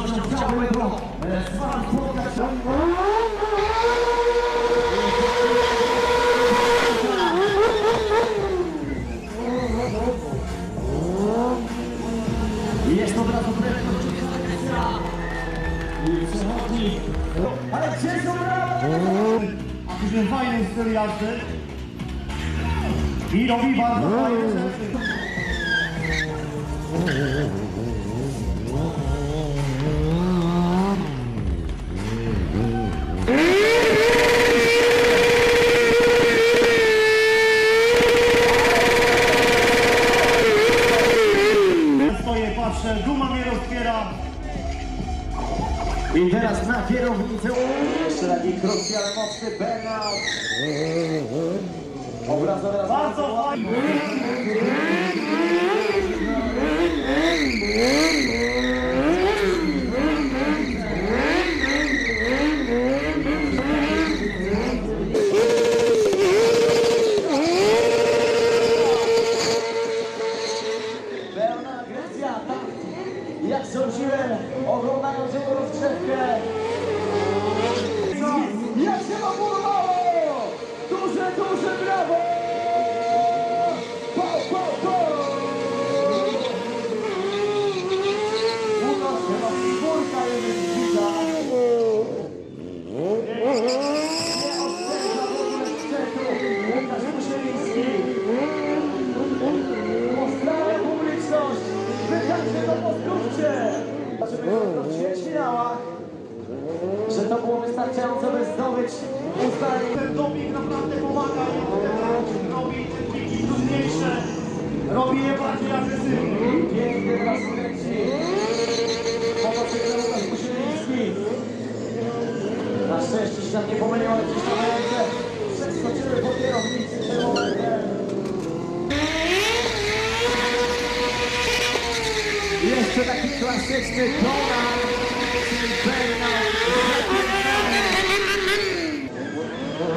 pewnością chciałbym go z wami spotkać. Jest od razu prędko, czy jest agresja. I przechodzi. Ale gdzie są brawa? A później fajny styl jazdy. I robi bardzo fajne rzeczy. Stoję, patrzę, guma mnie rozpiera. I teraz na kierownicę. Jeszcze taki krótki, ale mocny burnout. Obrazowe Bardzo fajnie. Pełna agresja, tak jak sądziłem, oglądając jego rozgrzewkę. Jak się wam podobało? Duże, duże brawo! Po, po, po! U nas chyba czwórka jest widza. Nie odstępna w ogóle sprzętu. Łukasz Muszyliński. Pozdrawiam publiczność. Wykażcie to powtórcie. Żeby to w ćwierćfinałach, że to było wystarczająco, by zdobyć ustalenie. Ten doping naprawdę pomaga i ten robi te triki trudniejsze, robi je bardziej agresywnie. Piękny raz kręci. Pomocnik Łukasz Muszyliński. Na szczęście się tam nie pomyliło, ale gdzieś tam ręce przeskoczyły po kierownicy tym momentem. Jeszcze taki klasyczny donut, czyli burnout.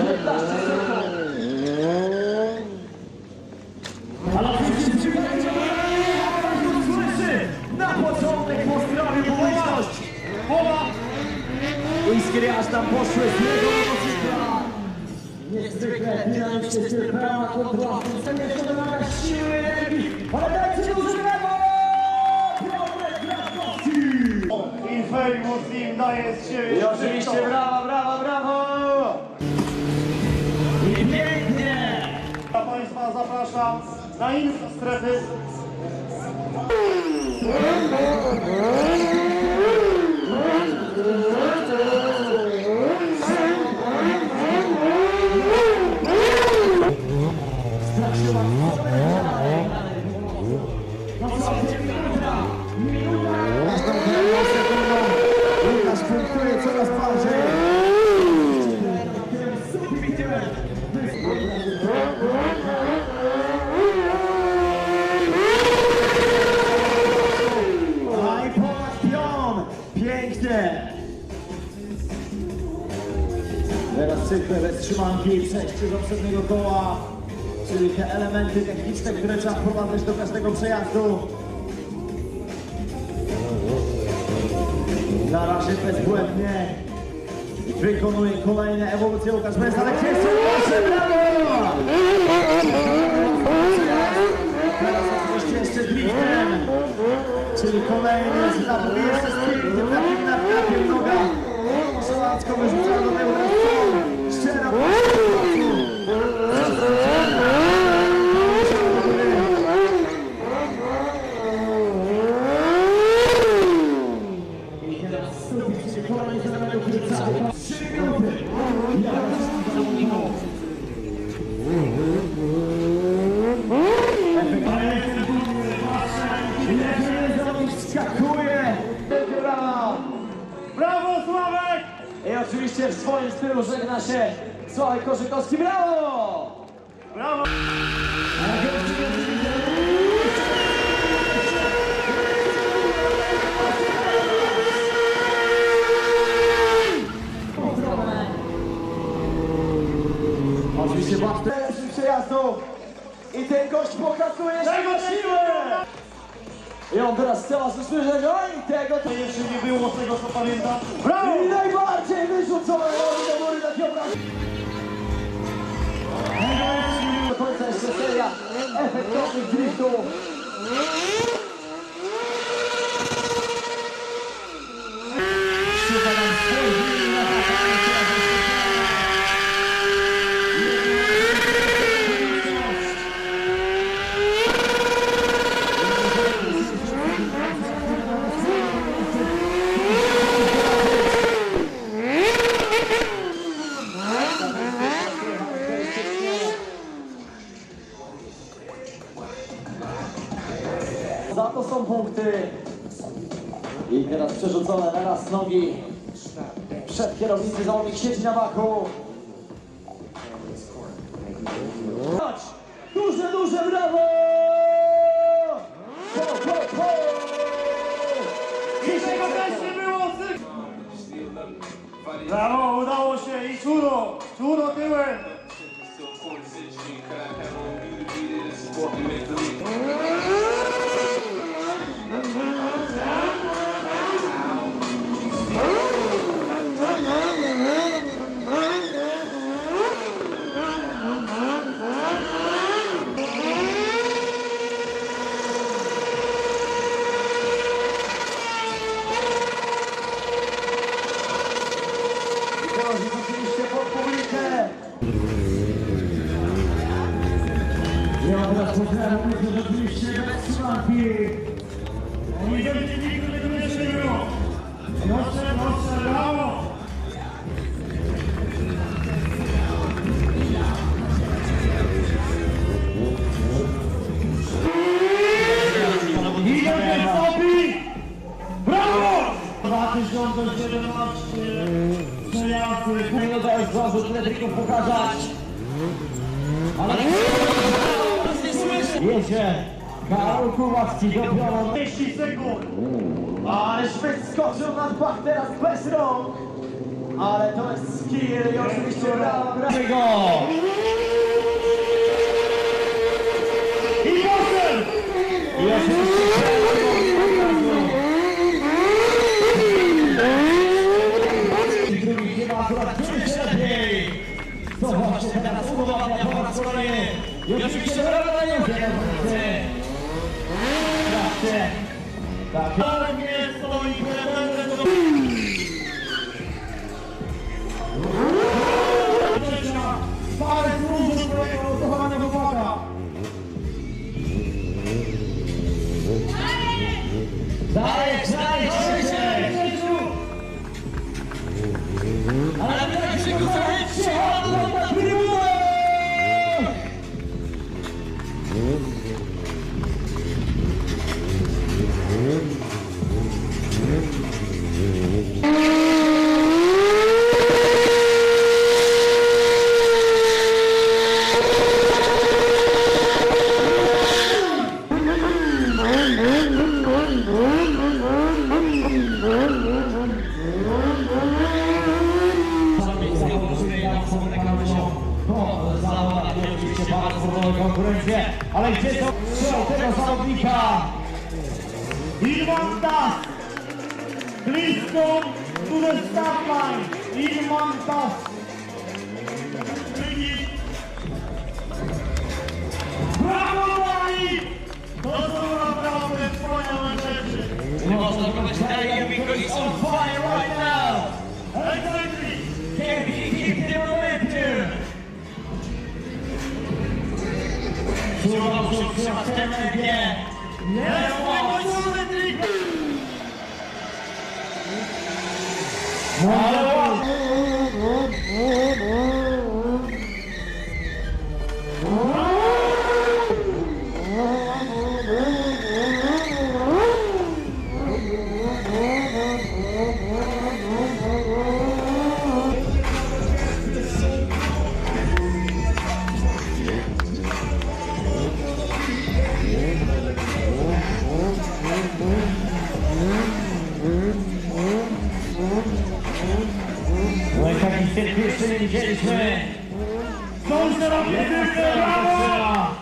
15 sekund. Ale wszyscy słyszy! Na początek pozdrowię publiczność! Pola! Iskry aż tam poszły z jego motocykla. Niezwykle dynamiczny styl, pełna kontrola. Serdecznie wymaga siły i energii. Ale dajcie duże brawo! Piotrek Gratkowski! Infamous Team daje z siebie. I oczywiście brawa, brawa, brawo! I pięknie! Ja Państwa zapraszam na inne strefy. Łukasz punktuje coraz bardziej. A i ponad pion. Pięknie. Teraz cykle bez trzymanki, przejście do przedniego koła, czyli te elementy techniczne, które trzeba wprowadzać do każdego przejazdu. Na razie bezbłędnie wykonuje kolejne ewolucje Łukasz Bez, ale gdzie są wasze brawo! Teraz oczywiście jeszcze driftem, czyli kolejny znowu jeszcze z pięknym takim napkakiem noga. Szołacko wyrzuca do tyłu, raz ściera skakuje! Brawa! Brawo Sławek! I oczywiście w swoim stylu żegna się Sławek Korzykowski. Brawo! Brawo! Oczywiście bardzo przejazdu i ten gość pokazuje się na siłę! I on teraz chce was usłyszeć, oj, tego to... Jeszcze nie było z tego, co pamiętam. Brawo! I najbardziej wyrzucone do góry taki obraz. Do końca jeszcze seria efektownych driftów. Super nam spojrzeli na za to są punkty. I teraz przerzucone na raz nogi. Przed kierownicy zawodnik siedzi na baku. Duże brawo! Po! I tego też nie było! Brawo, udało się i czuro tyłem! Oczywiście pod publikę. Ja teraz poznałem, że rzeczywiście bez szlanki. Nie będzie nigdy tego nie było! Proszę, brawo! Idzie Sopi! Brawo! 2017 przejazdy. Nie daje zdążyć elektryków pokazać. Ale jedzie Karol Kuławski do pionu. 30 sekund! Ależ wyskoczył na dach teraz bez rąk. Ale to jest skill i oczywiście brawo. I potem! I oczywiście drugi nie ma akurat czymś lepiej. Zobaczcie teraz udowadnia po raz kolejny. I oczywiście brawo na jedzie. Tak. Tak jest, to i będę to... Parę służb ukochanego chłopaka. Dajesz! Ale my tak się go zachęćcie! Na trybunę! Konkurencję, ale gdzie to strzał tego zawodnika? Ilman Das! Blisko to the start line! Ilman Das! Brawo, Mali! To są naprawdę wspaniałe rzeczy! Można wybrać dalej, because he's on fire right now! Exactly! Can he keep the momentum? Udało się utrzymać tę energię! Nie spokojny trik! Ale ładnie! No i taki świetny jeszcze nie widzieliśmy. Co już teraz brawo!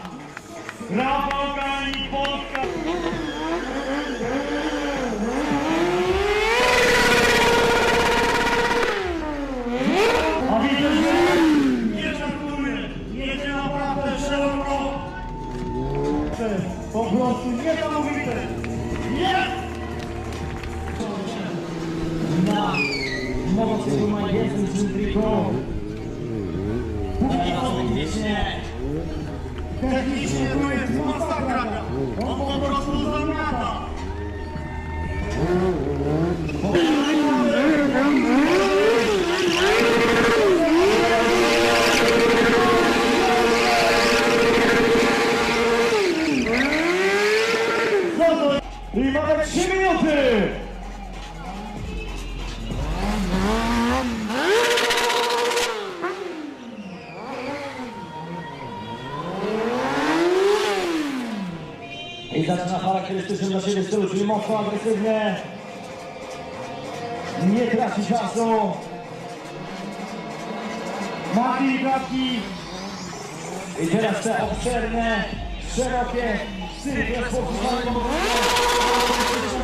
Brawo, Kani, Polska! motocykl ma więcej niż triko. Technicznie to jest masakra. On po prostu zamiata. I mamy 3 minuty! I zaczyna charakterystycznym dla siebie stylu, czyli mocno agresywnie. Nie traci czasu. Mati i Gaki. I teraz te obszerne, szerokie cykle spoczywanego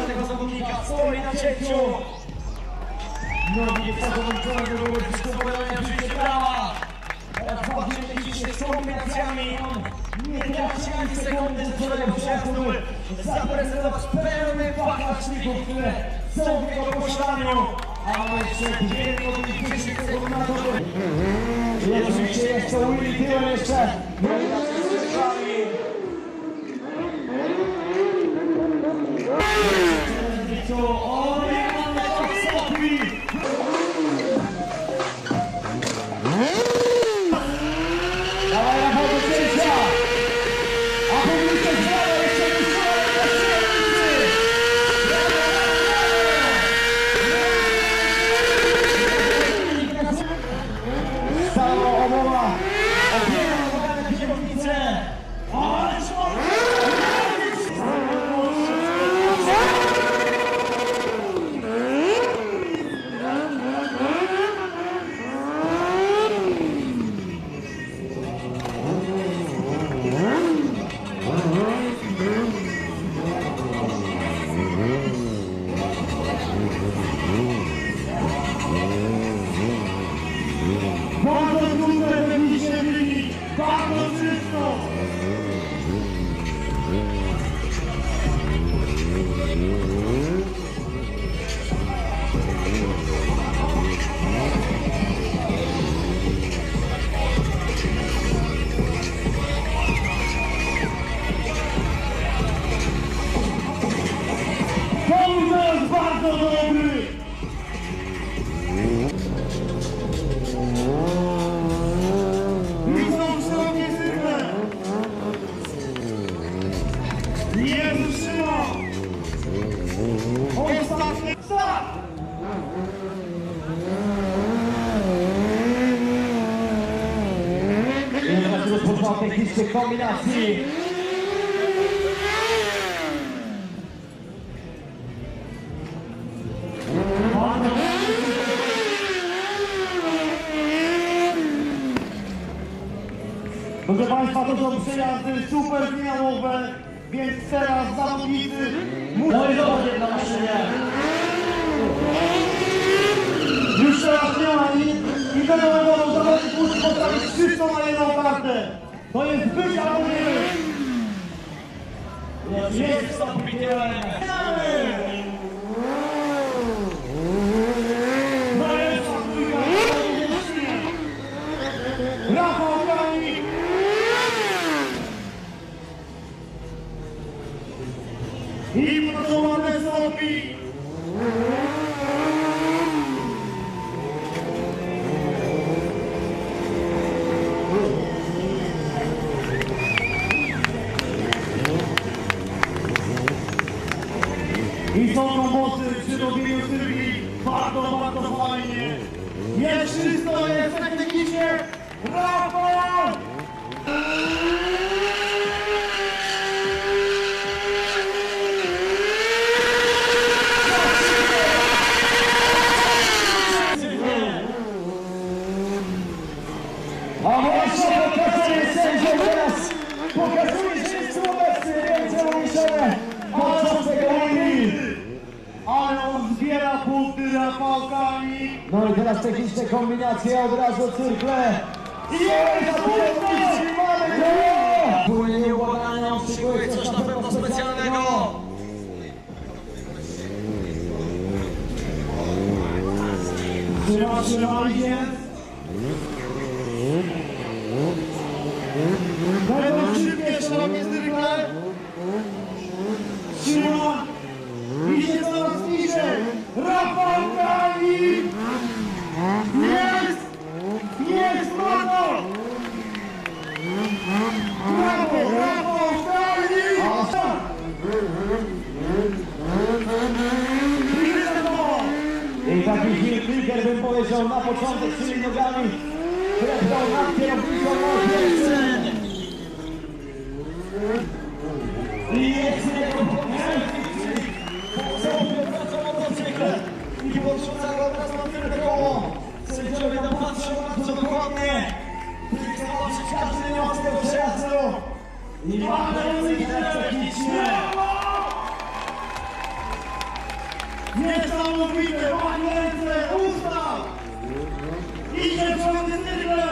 tego zawodnika stoi na cięciu. Nogi nie wsadzą do góry, przystępowania życie prawa. Teraz bardziej technicznie z kombinacjami. Nie traci ani sekundy swojego przejazdu, by zaprezentować pełny wachlarz trików, które są w jego posiadaniu. A mamy jeszcze 2 minuty i 10 sekund na to, by... I oczywiście jest to Willy tyłem jeszcze. O nie, dawaj Rafał do cięcia! A publiczność brawa jeszcze wysyła na strzelnicy! Stała omowa! Opiera nogami na kierownicę! Ale Bardzo trudne technicznie wynik. Bardzo czysto. To jest bardzo dobry. Nie wytrzyma! Ostatni start! I teraz rozpoczął technicznych kombinacji. Proszę Państwa, to są przejazdy super finałowe, więc teraz zawodnicy No i zobaczcie na maszynie. już teraz nie ma nic i będą mogą zawodnik musi postawić wszystko na jedną kartę. To jest być albo nie być. Jest stopnikiem. Najlepsza trójka Rafał Kranik. I pracowane stopi. I są roboty przy robieniu cyrki. Bardzo, bardzo fajnie. Jest czysto, jest technicznie. Rafał! A właśnie pokazuje sędzia teraz. Pokazuje, że jest obecny, ręce umieszczone. Podczas tego linii. Ale on zbiera punkty Rafał Kranik. No i teraz techniczne kombinacje, od razu cyrkle. Jest punkty! Mamy to! Płynie nieubłagane, on szykuje coś na pewno specjalnego. Trzyma jest. Będą szybkie, szalomie zwykle. Trzyma. Idzie coraz niżej. Rafał Kali. Jest! Jest Marko! Brawo, Rafał Kali! I taki Hilfiger bym powiedział na początek, czyli nogami klepnął nad kierownicą nożem. I jest jego i podrzuca go teraz na tylne koło. Sędziowie tam patrzą bardzo dokładnie. Zobaczyć każdy niuans tego przejazdu. I mamy technicznie. Niesamowite, ma ręce, usta! Idzie czarny tyle!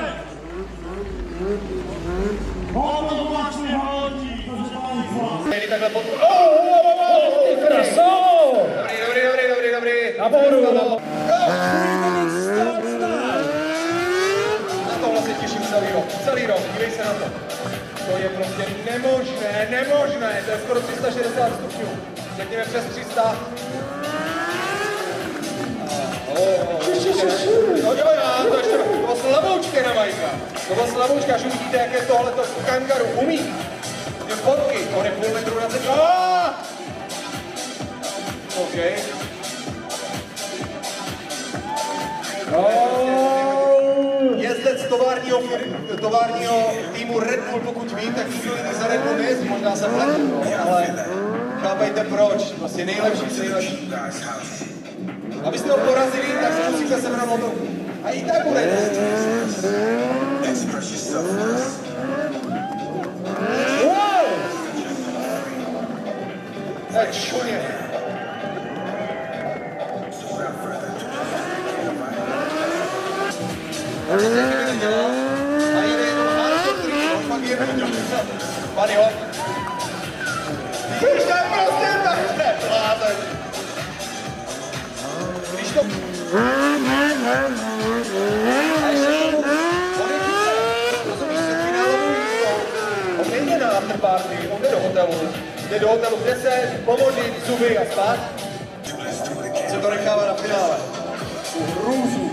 O to właśnie chodzi, proszę Państwa! Na tohle se těším celý rok, dívej se na to. To je prostě nemožné, to je skoro 360 stupňů, řekněme přes 300. No jo, to ještě, to byla slavoučka na Majka. To byla slavoučka, až uvidíte, jaké tohleto kangaru umí. Ty fotky, on je půl metru na zemi. OK. Jezdec továrního týmu Red Bull, pokud vím, tak nikdo jiný za Red Bull nejezdí, možná se pletu, no, ale chápejte proč, prostě nejlepší z nejlepší. Abyste ho porazili, tak se musíte sebrat motor. A i tak bude. Wow! Tak šuně. A jede jenom hardcore trick, on pak jede do Pane ho. Víš, to je prostě takhle, blázen. Když to... A ještě tomu... Rozumíš se finálovou jízdou. On nejde na afterparty, on jde do hotelu. Jde do hotelu, kde se pomožit, zuby a spát. Se to nechává na finále. Tu hrůzu.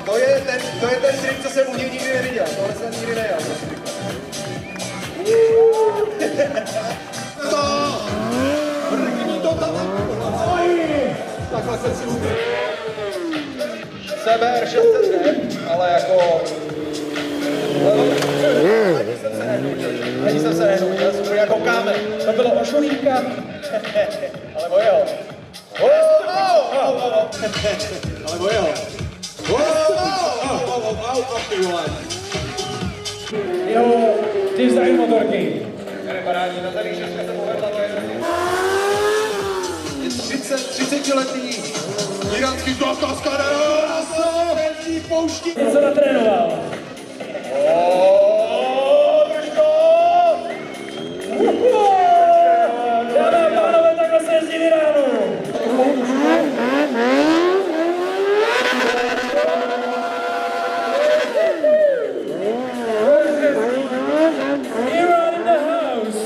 To je ten trik, co jsem u něj nikdy neviděl. Tohle jsem nikdy nejel. Vrkni to tam. Takhle jsem si uvěděl. Seber 600 rep, ale jako... Ani jsem se nehnoutil, jsem byl jako kámen. To bylo o šulínka. Ale bojel. Ale bojel. Jo, ty vzdají motorky. Parádní, na tady všechno se povedla, to je 30letý iránský kaskadér a slovenský pouští. Něco natrénoval. Drž to! Dámy a pánové, takhle se jezdí v Iránu. Iran in the house.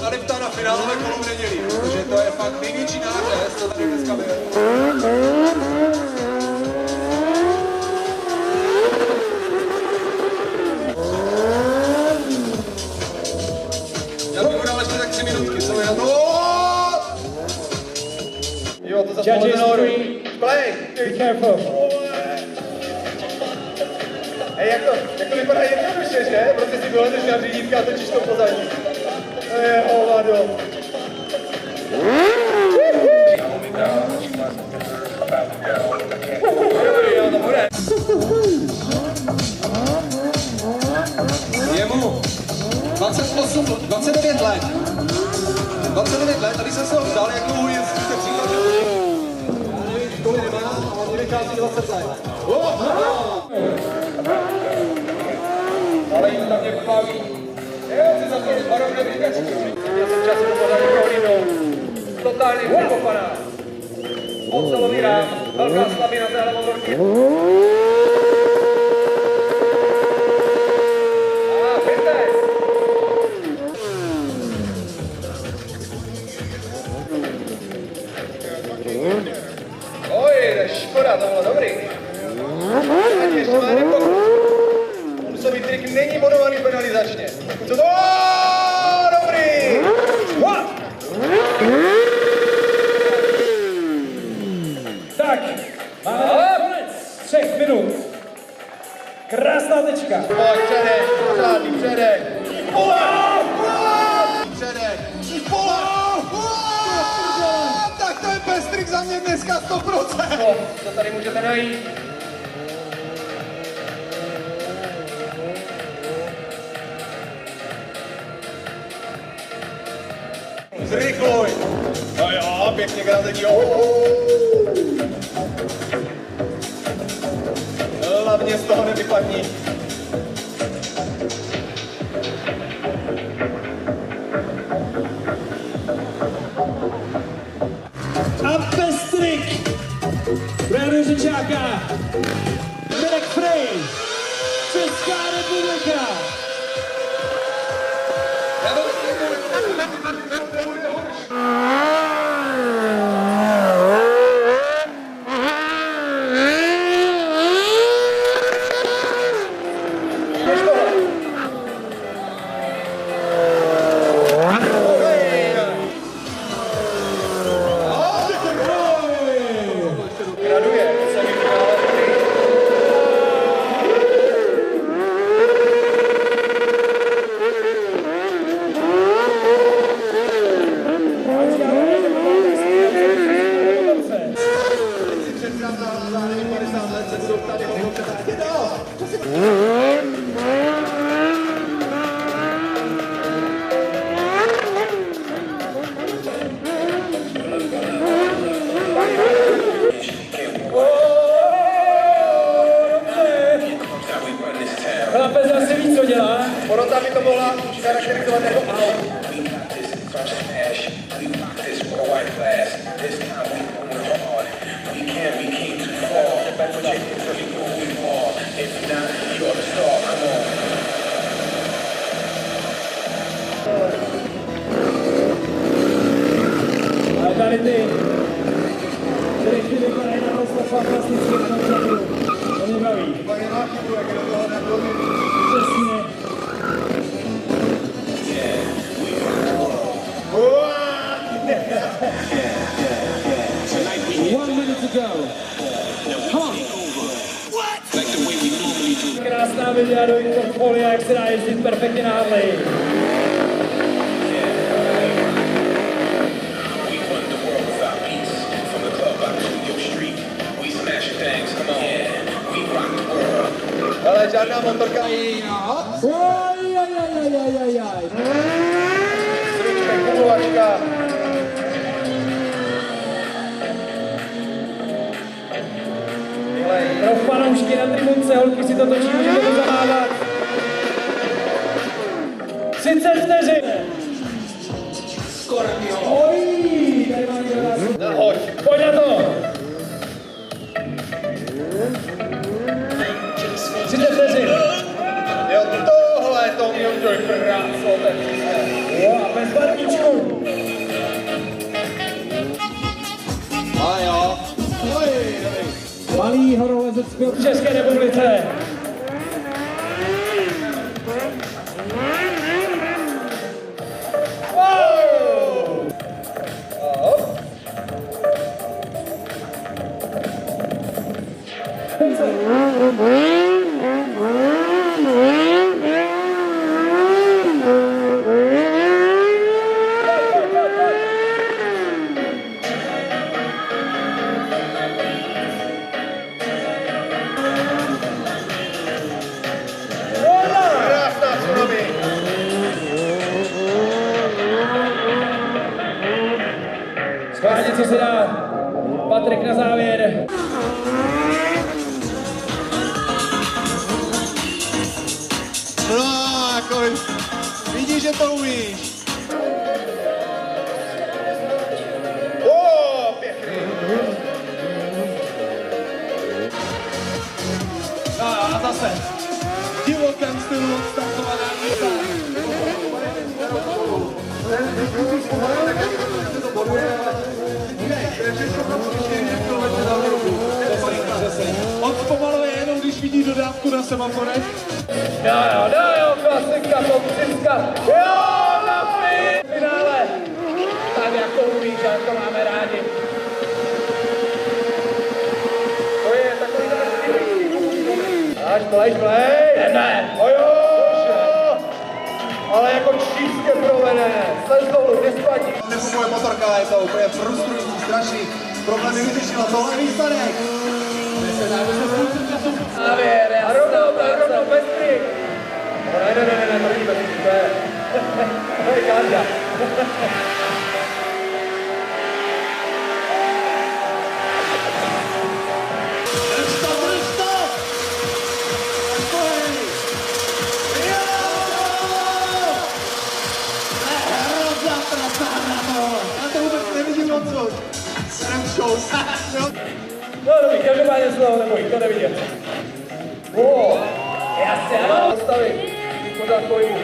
Alipta na finálové kolo v neděli, protože to je fakt největší nářez, to tady dneska bylo. Já bych mu dal ještě tak 3 minutky, co je na to? Jo, to zase Judges pohodlnou hru. three. Play! Be careful. Hej, jak to vypadá jednoduše, že? Prostě si doleteš na řídítka a točíš to pozadí. To je hovado. Jo, to bude. Je mu 29 let. 29 let, tady jsem se ho ptal, jak dlouho jezdí, tak říkal, že školy nemá a on vychází 20 let. Ale jim tam mě baví si zapomněl varovné výkačky. Měl jsem čas pořádně prohlídnout. Totálně překopaná. Ocelový rám, velká slabina téhle motorky. A fitness. Oj, to je škoda, to bylo dobrý. Ještě má jeden pokus. Bonusový trik není bodovaný penalizačně. Co to? Dobrý! Tak, máme konec 3 minut. Krásná tečka. Pojď, předek, pořádný předek. Předek. Tak to je pestrik za mě dneska 100%. No, co tady můžete najít? Zrychluj. No jo, pěkně grazení. Hlavně z toho nevypadni. A pestrik Brano Řečáka, Mirek Frey, Česká republika. Chlapec asi ví, co dělá. Porota by to mohla charakterizovat jako aut. Ale tady ty trichy vypadají naprosto fantasticky na začátku. To mě baví. Přesně. One minute to go. Come on. Krásná videa do portfolia, jak se dá jezdit perfektně na Harley. Ale žádná motorka. Stručka, kuluvačka. Pro fanoušky na tribunce, holky si to točí, můžete to zamávat. 30 vteřin. Oj, tady má někdo nás. Nahoď. Pojď na to. 30 vteřin. Jo, tohle to mě udělej krásno, ten systém. Jo, a bez barničku. A jo. Oj, dobrý. Malý horolezec v České republice. Wow. Krásná tsunami. Schválně, co se dá. Patrik na závěr. No, jako Vidíš, že to umíš. Pěkný. A zase. V divokém stylu odstartovaná místa. On zpomaluje jenom, když vidí dodávku na semaforech. Jo, klasika, popřiska. Jo, na finále. Tak jak to umíš, jak to máme rádi. To je takový až blej. Jdeme. Ojo! Ale jako čistě provedené. Slez dolů, nespadí. Nefunguje motorka, je to úplně frustrující, strašný. Problém je vyřešila, tohle je výsledek. Závěr, a rovnou Bestrik. Ne, to není Bestrik, to je Kanda. No dobrý, každopádně se toho nebojí, to neviděl. Jasně, ano. Zastavit, pořád pojmu.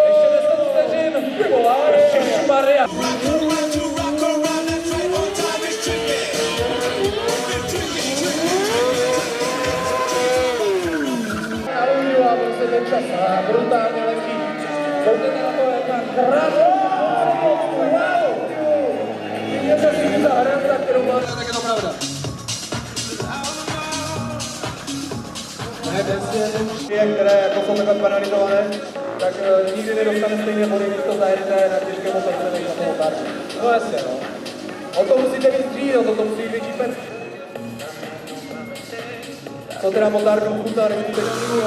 Ještě 10 vteřin, Ježišmarja. Nalužila prostě ten čas, brutálně letí. Koukněte na to, jaká krásná. Tak je to pravda. Ne, které jako jsou takhle penalizované, tak nikdy nedostane stejné body, když to zajedete na těžké motorce než na tom motarku. No jasně, no. O to musíte víc dřív, o to musí větší pec. Co teda motarkou chutná, neskutečný můj.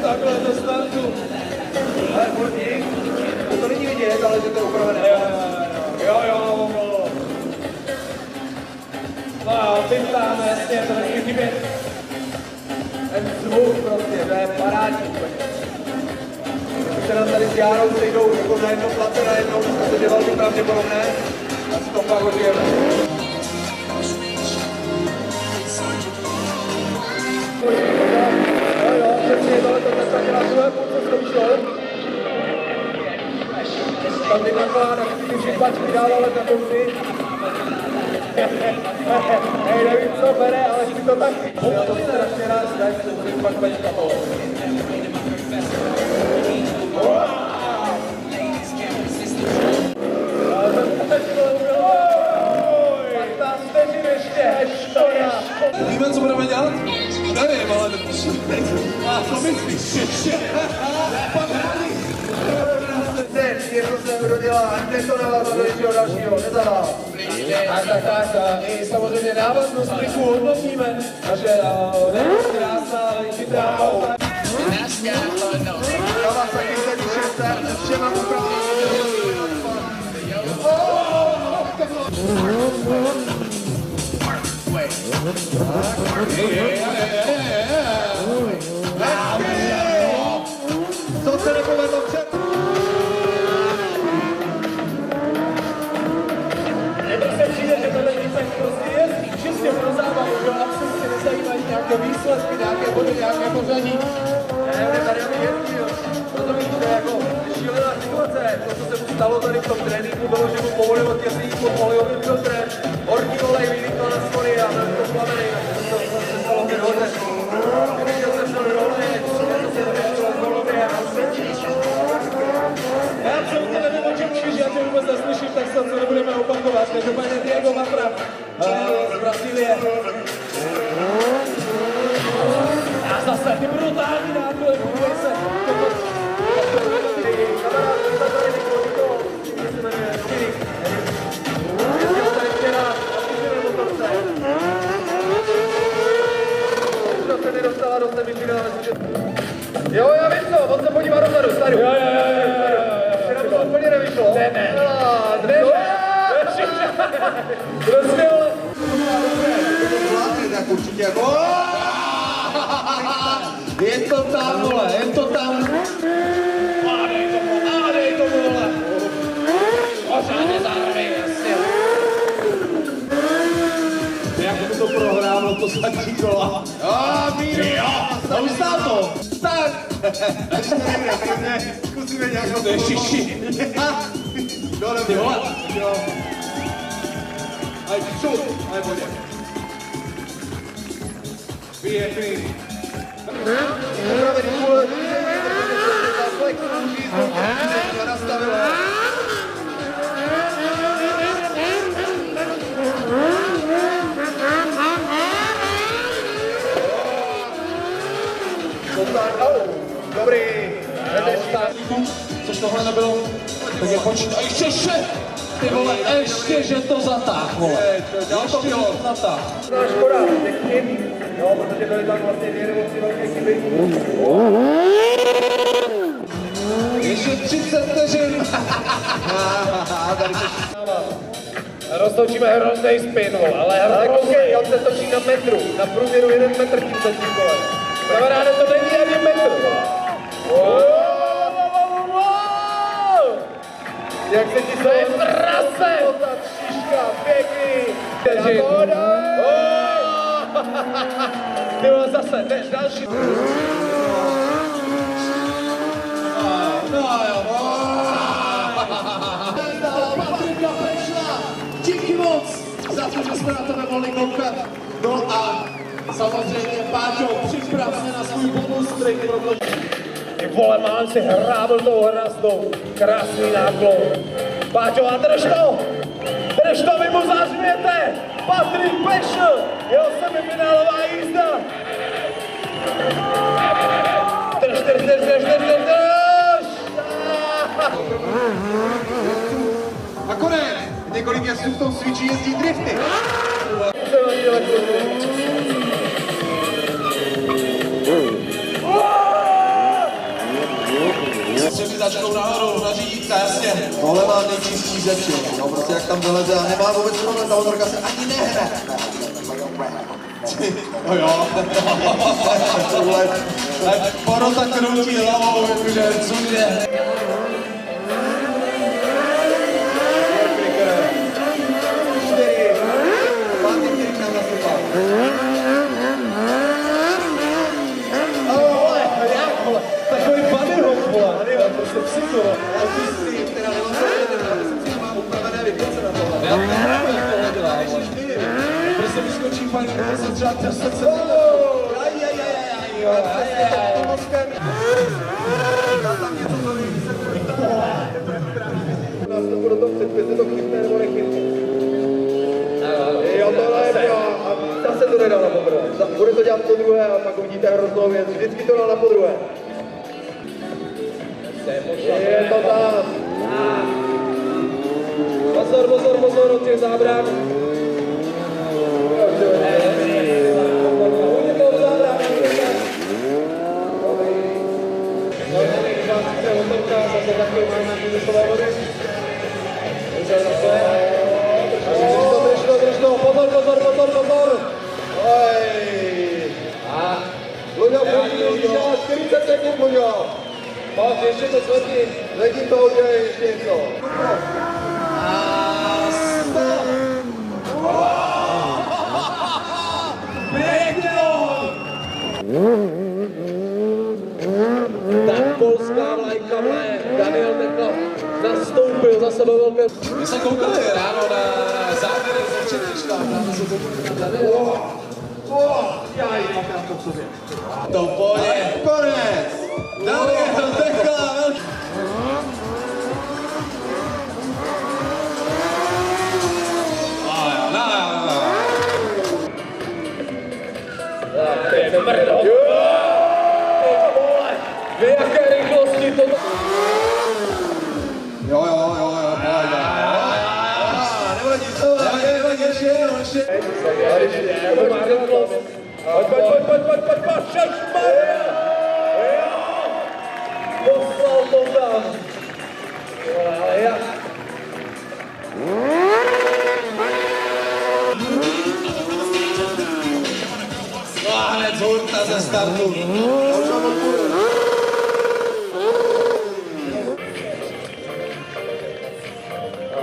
Takhle do startu. Ale burník, to není vidět, ale že to je upravené. Jo. No, pintáme, jasně, to nesmí chybět. Ten zvuk prostě, to je parádní. Když se nám tady s Járou sejdou jako na jednom place najednou, to je velmi pravděpodobné, a si to pak ožijeme. Přesně tohleto dneska dělá druhé půlce zkoušel. Tam ty nakládá, ty připačky dával let na konci. Hej, nevím co bere, ale si to taky. Já to strašně rád zdaj, že to bude pak bečka toho. Ale ten pečko bylo 15 vteřin ještě. Víme, co budeme dělat? Nevím, ale co myslíš? Pak hráli. Jedno jsem dodělá, ať to navázat do něčeho dalšího, nezavál. Tak. I samozřejmě návaznost kliku hodnotíme. Takže krásná, ale chytrá. Kawasaki Z6 s všema úpravami. Co se nepovedlo před? Mně se přijde, že tohle výsledek prostě je čistě pro zábavu, že absolutně nezajímají nějaké výsledky, nějaké body, nějaké pořadí. Ne, tady je jedný, jo. Rozumíš, to je jako šílená situace. To, co se mu stalo tady v tom tréninku, bylo, že mu povolil odtěsnit pod olejovým filtrem. Horký olej vylítl na schody a byl to plamený. To se stalo hned hodně. Viděl jsem to roli, to se vyšlo v golově a Já absolutně nevím, o čem mluvíš, já tě vůbec neslyším, tak snad se nebudeme opakovat. Každopádně Diego Mapra z Brazílie. A zase ty brutální náklady, podívej se. Jo, já vím co, on se podívá dozadu, tady. Jo. Včera mu to úplně nevyšlo. Ne. Prostě, ale... Zvládne tak určitě jako... Je to tam, vole, je to tam. A dej tomu, vole. Pořádně zároveň, jasně. Jak by to prohrálo, to zadní kola. Míry, jo, A ustál to. tak. Ještě nejde, zkusíme nějakou... To je šiši. No, Ty vole. jo. Aj šup, aj pojď. Vyjechný. Upravený půl, flex, nastavila. Dobrý. Což tohle nebylo. Tak je počít. A ještě. Ty vole, ještě, že to zatáh, vole. Ještě, že to zatáh. No škoda, těch chyb, no, protože byly tam vlastně dvě nebo tři velké chyby. Ještě 30 vteřin. Roztočíme hrozný spin, ale hrozný. On se točí na metru, na průměru 1 metr tím zadním kolem. Kamaráde, to není ani metr. Jak se ti stojí prase! Šiška, pěkný! Ty vole, zase, jdeš další. Patrika Pešla, díky moc za to, že jsme na tebe mohli koukat. No a samozřejmě, Páťo, připrav se na svůj bonus track, protože... Ty vole, mám si hrábl tou hrazdou. Krásný náklon. Páťo, a drž to, vy mu zařměte. Patrik Pešl, jeho semifinálová jízda. Drž. A konec! Několik jezdců v tom switchi jezdí drifty. Střepy začnou nahoru, na řídítka, jasně. Tohle má nejčistší ze všech, no prostě jak tam doleze a nemá vůbec problém, ta motorka se ani nehne. No jo. Porota kroutí hlavou, jakože cumě. Takový bannerhop, vole. Prostě psycho. Prostě vyskočí fajn, prostě třeba trset se. To bude to předpět, to chytne nebo nechytne. Jo, tohle je pro, a zase to nedal na poprvé. Bude to dělat po druhé a pak uvidíte hroznou věc. Vždycky to dal na po druhé. Je to tam. Pozor od těch zábran. Pozor. Luďo, 40 sekund, Luďo. Pojď, ještě to svetí. Letím to udělej ještě něco. Tak polská vlajka vlaje. Daniel Nekla nastoupil za sebe velké. My jsme koukali ráno na záběry ze včerejška, právě se to bude na Daniel. To pojde. Konec! Daniel Nekla, velký. Ty mrdo. Vy jaké rychlosti to... Jo, pojď. Nevadí, ještě. Pojď, šačmaria! Jo! Poslal to tam. Ale jak? ze startu.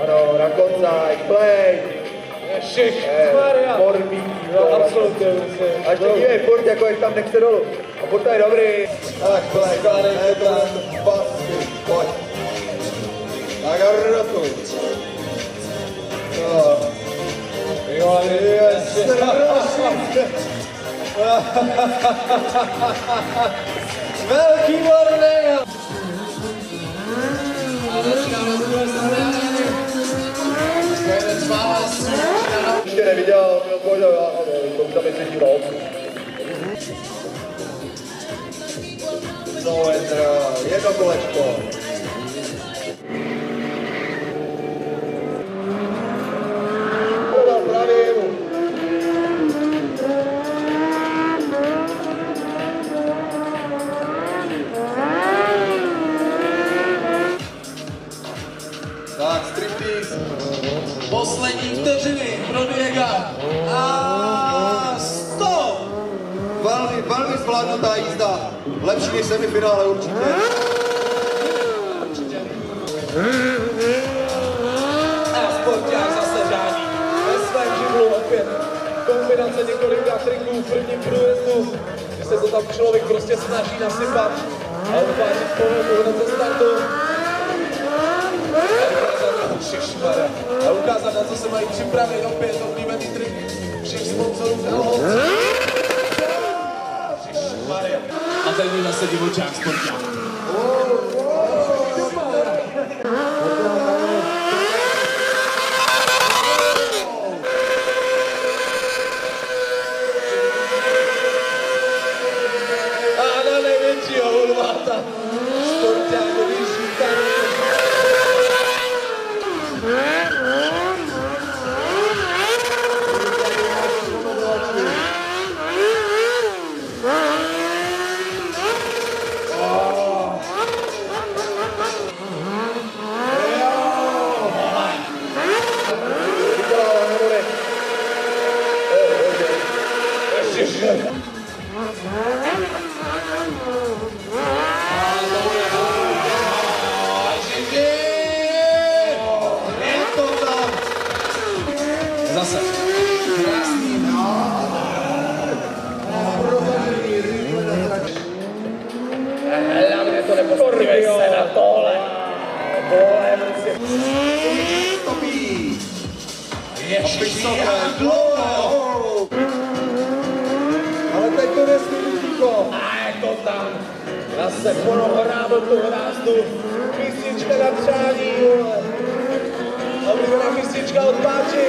Ano, na koncaj, play. Ježišmarja. Morbí, no absolutně. A ještě dívej, furt jako je tam nechce dolů. A furt je dobrý. Tak, play, pojď. Tak a rotuj. Jo, velký Borneo. Ještě neviděl, měl pohodě, to už tam je třetí rok. No, jedno kolečko. Podal právě jemu. Tak, striptease. Poslední vteřiny pro Diega. A stop! Velmi zvládnutá jízda. Lepší než semifinále určitě. A sporták zase žádí. Ve svém živlu opět kombinace několika triků v prvním průjezdu, že se to tam člověk prostě snaží nasypat a odvážit pohodu hned ze startu. A ukázat, na co se mají připravit, opět oblíbený trik všech sponsorů Helholc. A teď je zase divočák sporták. A na největšího ulváta sportákový šíkaný. Zase. Krásný. Hlavně to nepokorňuje se na tohle. Tohle prostě. Topí. Ještě dlouho. Ale teď to nesmí ticho. A je to tam. Zase ponohrábl tu hrázdu. Písnička na přání. Oblíbená písnička od Páči.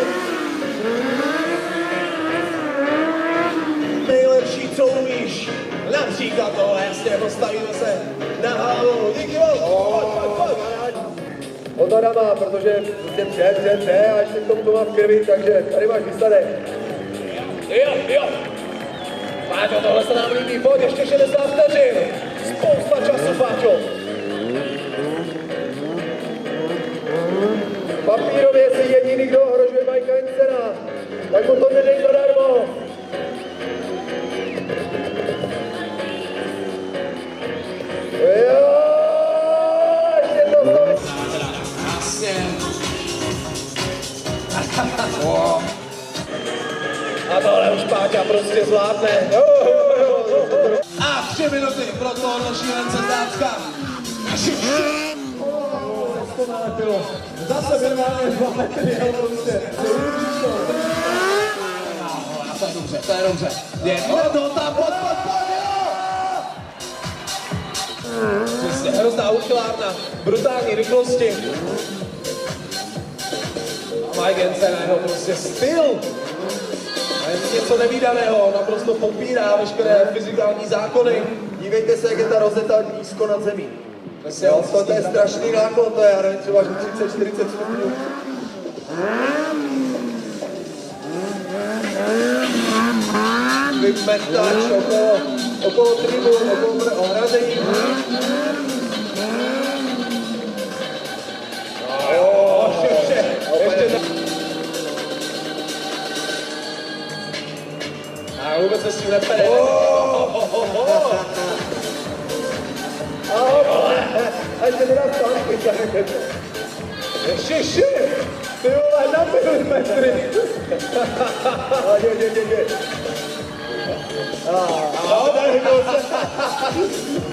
Nejlepší, co umíš. Například tohle, jasně, postavíme se na hlavu. Díky moc. Pojď. Odhada má, protože prostě pře a ještě k tomu to má v krvi, takže tady máš výsledek. Jo. Páťo, tohle se nám líbí. Pojď, ještě 60 vteřin. Spousta času, Páťo. Papírově si jediný, kdo ohrožuje Majka Insena, tak mu to nedej zadarmo. Jo, ještě to Krásně. A tohle už Páťa prostě zvládne. A 3 minuty pro tohohle šílence z Dánska. Zase minimálně 2 metry, ale prostě. To je dobře. Je to tam, pojď. Přesně, hrozná uchylárna, brutální rychlosti. A Mike Jensen, jeho prostě styl. A je to něco nevídaného, naprosto popírá veškeré fyzikální zákony. Dívejte se, jak je ta rozeta nízko nad zemí. Jo, to je strašný náklon, to je, já nevím, třeba 30-40 stupňů. Vymetač okolo tribun, okolo ohrazení. A vůbec se s tím nepere. metry.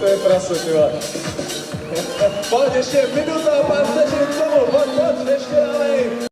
To je prase, ty vole. Pojď ještě minuta a pár vteřin k tomu, pojď, ještě, ale